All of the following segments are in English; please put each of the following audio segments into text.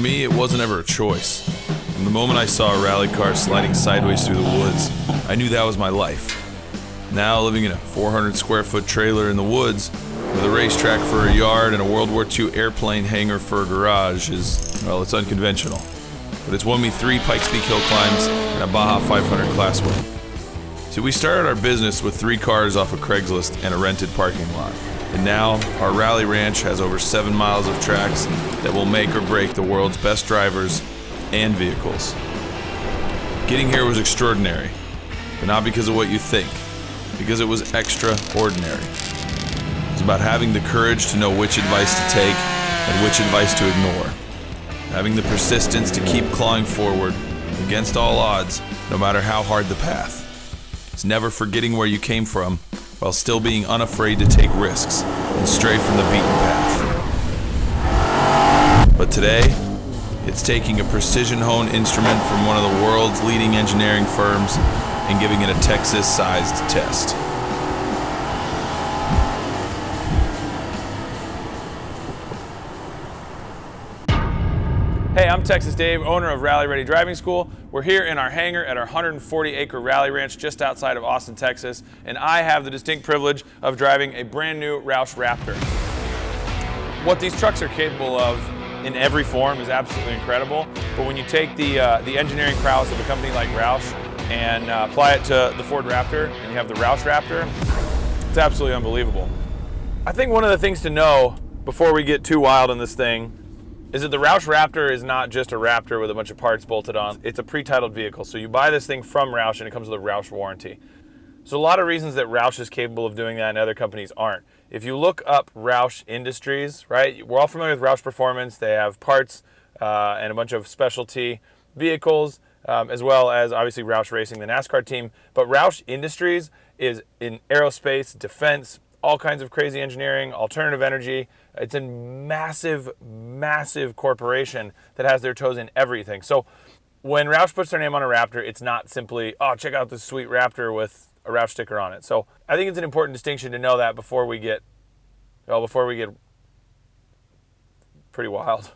me, it wasn't ever a choice. From the moment I saw a rally car sliding sideways through the woods, I knew that was my life. Now, living in a 400 square foot trailer in the woods, with a racetrack for a yard and a World War II airplane hangar for a garage is, well, it's unconventional. But it's won me 3 Pikes Peak hill climbs and a Baja 500 class win. So we started our business with 3 cars off of Craigslist and a rented parking lot. And now, our rally ranch has over 7 miles of tracks that will make or break the world's best drivers and vehicles. Getting here was extraordinary, but not because of what you think, because it was extraordinary. It's about having the courage to know which advice to take and which advice to ignore. Having the persistence to keep clawing forward against all odds, no matter how hard the path. It's never forgetting where you came from while still being unafraid to take risks and stray from the beaten path. But today, it's taking a precision-honed instrument from one of the world's leading engineering firms and giving it a Texas-sized test. Hey, I'm Texas Dave, owner of Rally Ready Driving School. We're here in our hangar at our 140-acre rally ranch just outside of Austin, Texas, and I have the distinct privilege of driving a brand new ROUSH Raptor. What these trucks are capable of in every form is absolutely incredible, but when you take the engineering prowess of a company like ROUSH and apply it to the Ford Raptor, and you have the ROUSH Raptor, it's absolutely unbelievable. I think one of the things to know before we get too wild on this thing is that the ROUSH Raptor is not just a Raptor with a bunch of parts bolted on. It's a pre-titled vehicle. So you buy this thing from ROUSH and it comes with a ROUSH warranty. So a lot of reasons that ROUSH is capable of doing that and other companies aren't. If you look up ROUSH Industries, right, we're all familiar with ROUSH Performance. They have parts and a bunch of specialty vehicles, as well as obviously ROUSH Racing, the NASCAR team. But ROUSH Industries is in aerospace, defense, all kinds of crazy engineering, alternative energy. It's a massive, massive corporation that has their toes in everything. So when ROUSH puts their name on a Raptor, it's not simply, oh, check out this sweet Raptor with a ROUSH sticker on it. So I think it's an important distinction to know that before we get pretty wild.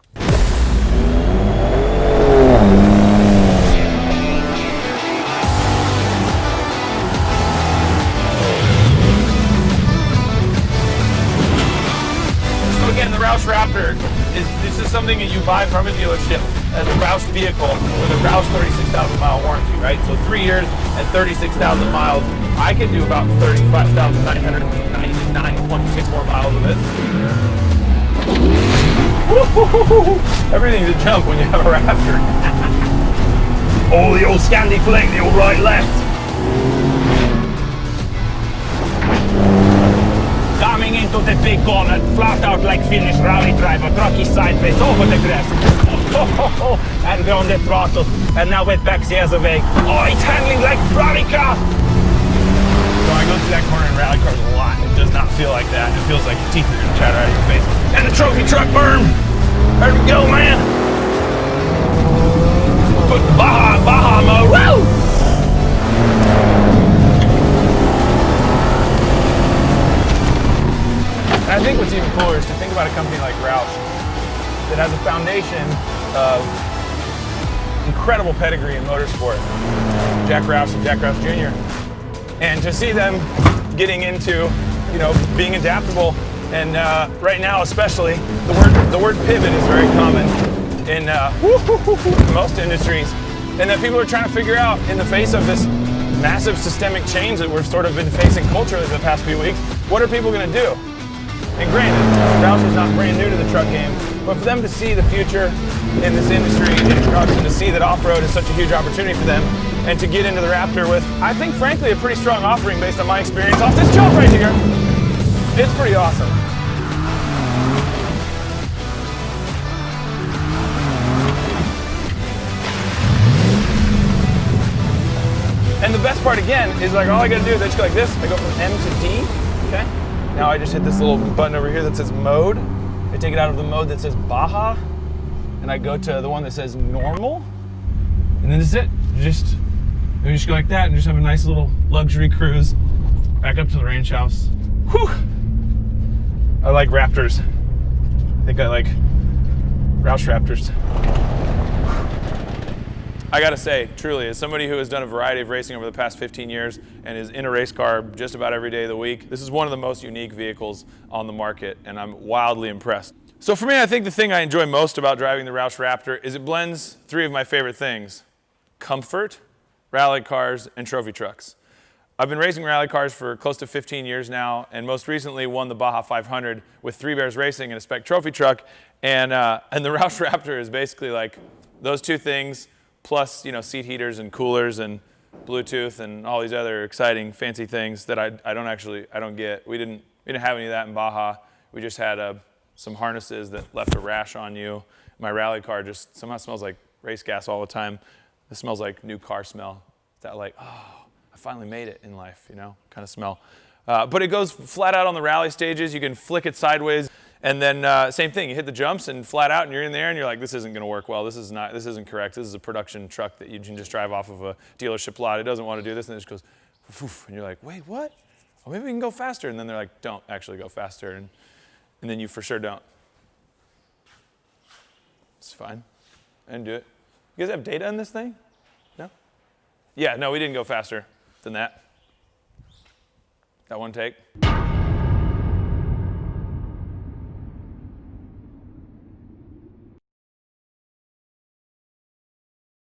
The ROUSH Raptor this is something that you buy from a dealership as a ROUSH vehicle with a ROUSH 36,000 mile warranty, right? So 3 years and 36,000 miles. I can do about 35,999.6 more miles of this. Everything's a jump when you have a Raptor. Oh, the old Scandi flick, the old right left. Coming into the big corner, flat out like Finnish rally driver, truck is sideways over the grass. And we're on the throttle, and now it backs the other way. Oh, it's handling like rally car! So I go through that corner in rally cars a lot. It does not feel like that. It feels like your teeth are gonna shatter out of your face. And the trophy truck berm! There we go, man! Put Baja mode, woo! And I think what's even cooler is to think about a company like ROUSH that has a foundation of incredible pedigree in motorsport, Jack Roush and Jack Roush Jr. And to see them getting into, being adaptable, and right now especially, the word pivot is very common in most industries, and that people are trying to figure out in the face of this massive systemic change that we've sort of been facing culturally the past few weeks, what are people going to do? And granted, ROUSH is not brand new to the truck game, but for them to see the future in this industry, in trucks, and to see that off-road is such a huge opportunity for them, and to get into the Raptor with, I think, frankly, a pretty strong offering based on my experience off this jump right here, it's pretty awesome. And the best part, again, is like all I gotta do is I just go like this, I go from M to D, okay? Now I just hit this little button over here that says mode. I take it out of the mode that says Baja, and I go to the one that says normal, and then this is it. You just go like that and just have a nice little luxury cruise back up to the ranch house. Whew! I like Raptors. I think I like ROUSH Raptors. I gotta say, truly, as somebody who has done a variety of racing over the past 15 years and is in a race car just about every day of the week, this is one of the most unique vehicles on the market, and I'm wildly impressed. So for me, I think the thing I enjoy most about driving the ROUSH Raptor is it blends three of my favorite things: comfort, rally cars, and trophy trucks. I've been racing rally cars for close to 15 years now, and most recently won the Baja 500 with Three Bears Racing and a spec trophy truck, and the ROUSH Raptor is basically like those two things, plus seat heaters and coolers and Bluetooth and all these other exciting fancy things that I don't get. We didn't have any of that in Baja. We just had some harnesses that left a rash on you. My rally car just somehow smells like race gas all the time. It smells like new car smell. It's that like, oh, I finally made it in life, kind of smell. But it goes flat out on the rally stages. You can flick it sideways. And then same thing, you hit the jumps and flat out and you're in there and you're like, this isn't gonna work well, this isn't correct, this is a production truck that you can just drive off of a dealership lot. It doesn't want to do this, and it just goes, poof, and you're like, wait, what? Oh, maybe we can go faster. And then they're like, don't actually go faster, and then you for sure don't. It's fine, I didn't do it. You guys have data on this thing? No? Yeah, no, we didn't go faster than that. That one take.